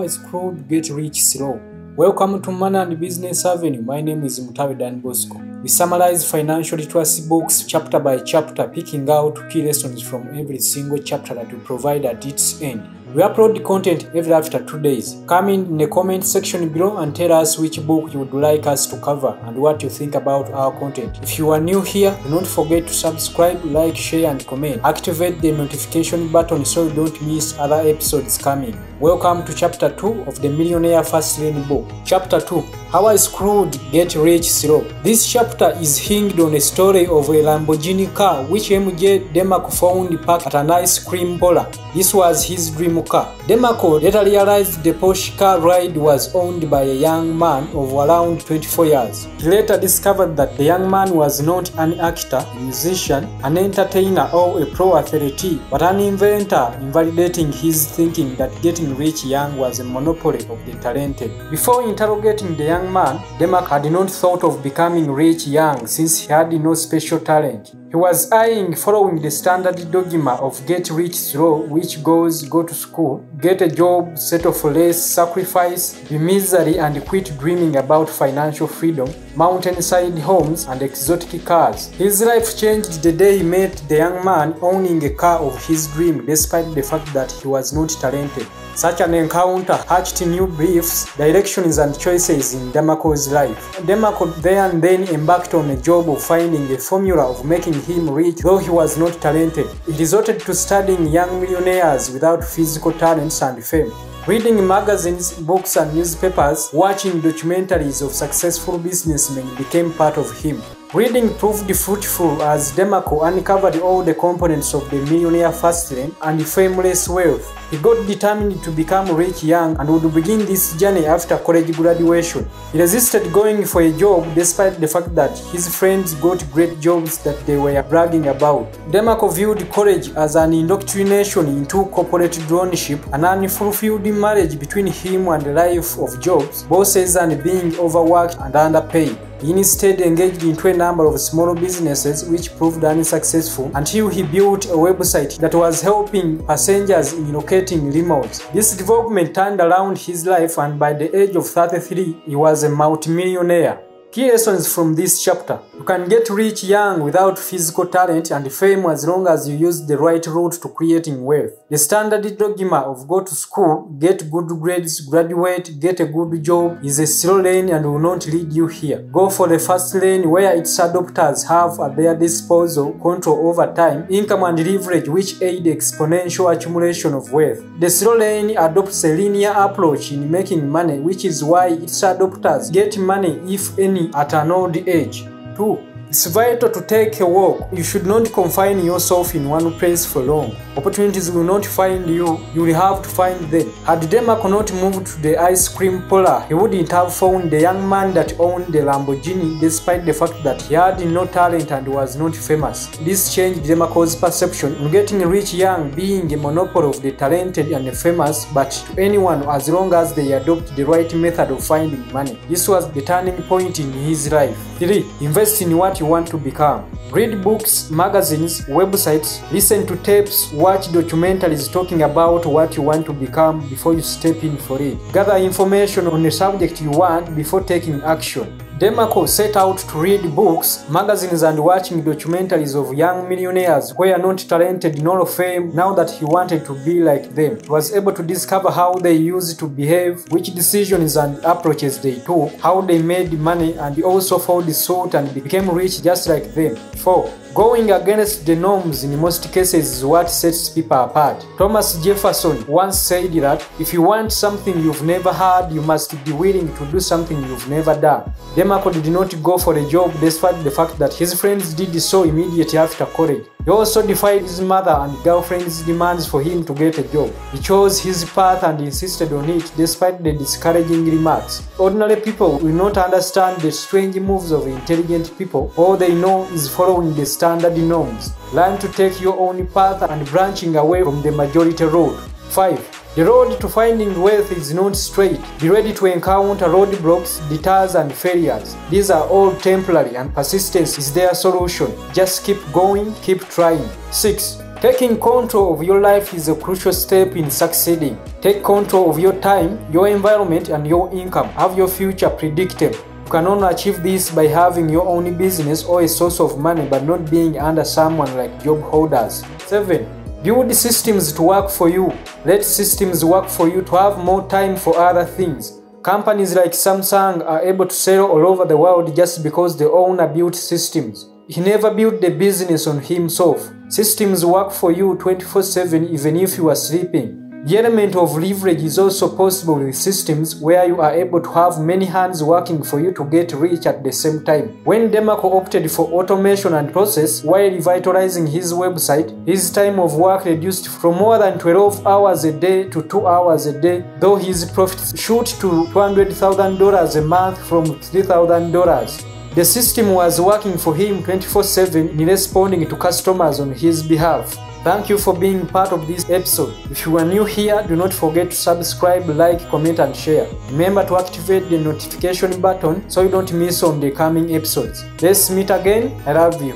is crude, get rich slow. Welcome to Money and Business Avenue. My name is Mutawi Dan Bosco. We summarize financial literacy books chapter by chapter, picking out key lessons from every single chapter that we provide at its end. We upload the content every after 2 days. Come in the comment section below and tell us which book you would like us to cover and what you think about our content. If you are new here, do not forget to subscribe, like, share and comment. Activate the notification button so you don't miss other episodes coming. Welcome to chapter 2 of the Millionaire Fast Lane book. Chapter 2. How I Screwed Get Rich Slow. This chapter is hinged on a story of a Lamborghini car which MJ DeMarco found parked at an ice cream parlor. This was his dream car. DeMarco later realized the Porsche car ride was owned by a young man of around 24 years. He later discovered that the young man was not an actor, a musician, an entertainer or a pro athlete, but an inventor, invalidating his thinking that getting rich young was a monopoly of the talented. Before interrogating the young man, DeMarco had not thought of becoming rich young since he had no special talent. He was eyeing following the standard dogma of get rich slow, which goes go to school, get a job, settle for less, sacrifice, be misery and quit dreaming about financial freedom, mountainside homes and exotic cars. His life changed the day he met the young man owning a car of his dream despite the fact that he was not talented. Such an encounter hatched new beliefs, directions and choices in DeMarco's life. DeMarco there and then embarked on a job of finding a formula of making him rich, though he was not talented. He resorted to studying young millionaires without physical talents and fame. Reading magazines, books and newspapers, watching documentaries of successful businessmen became part of him. Reading proved fruitful as DeMarco uncovered all the components of the millionaire fast lane and fameless wealth. He got determined to become rich young and would begin this journey after college graduation. He resisted going for a job despite the fact that his friends got great jobs that they were bragging about. DeMarco viewed college as an indoctrination into corporate dronership, an unfulfilled marriage between him and the life of jobs, bosses and being overworked and underpaid. He instead engaged into a number of small businesses which proved unsuccessful until he built a website that was helping passengers in locating limos. This development turned around his life and by the age of 33, he was a multimillionaire. Key lessons from this chapter. You can get rich young without physical talent and fame as long as you use the right route to creating wealth. The standard dogma of go to school, get good grades, graduate, get a good job is a slow lane and will not lead you here. Go for the fast lane where its adopters have at their disposal control over time, income and leverage which aid exponential accumulation of wealth. The slow lane adopts a linear approach in making money, which is why its adopters get money if any at an old age. 2. It's vital to take a walk. You should not confine yourself in one place for long. Opportunities will not find you, you will have to find them. Had DeMarco not moved to the ice cream parlor, he wouldn't have found the young man that owned the Lamborghini despite the fact that he had no talent and was not famous. This changed DeMarco's perception on getting rich young being a monopoly of the talented and the famous, but to anyone as long as they adopt the right method of finding money. This was the turning point in his life. 3. Invest in what you want to become. Read books, magazines, websites, listen to tapes, watch documentaries talking about what you want to become before you step in for it. Gather information on the subject you want before taking action. DeMarco set out to read books, magazines and watching documentaries of young millionaires who are not talented nor fame now that he wanted to be like them. He was able to discover how they used to behave, which decisions and approaches they took, how they made money and he also followed suit and became rich just like them. 4. Going against the norms in most cases is what sets people apart. Thomas Jefferson once said that if you want something you've never had, you must be willing to do something you've never done. DeMarco did not go for a job despite the fact that his friends did so immediately after college. He also defied his mother and girlfriend's demands for him to get a job. He chose his path and insisted on it despite the discouraging remarks. Ordinary people will not understand the strange moves of intelligent people. All they know is following the standard norms. Learn to take your own path and branching away from the majority road. 5. The road to finding wealth is not straight. Be ready to encounter roadblocks, detours and failures. These are all temporary and persistence is their solution. Just keep going, keep trying. 6. Taking control of your life is a crucial step in succeeding. Take control of your time, your environment, and your income. Have your future predictable. You can only achieve this by having your own business or a source of money, but not being under someone like job holders. 7. Build systems to work for you. Let systems work for you to have more time for other things. Companies like Samsung are able to sell all over the world just because the owner built systems. He never built the business on himself. Systems work for you 24/7 even if you are sleeping. The element of leverage is also possible with systems where you are able to have many hands working for you to get rich at the same time. When Demarco opted for automation and process while revitalizing his website, his time of work reduced from more than 12 hours a day to 2 hours a day, though his profits shoot to $200,000 a month from $3,000. The system was working for him 24/7 in responding to customers on his behalf. Thank you for being part of this episode. If you are new here, do not forget to subscribe, like, comment, and share. Remember to activate the notification button so you don't miss on the coming episodes. Let's meet again. I love you.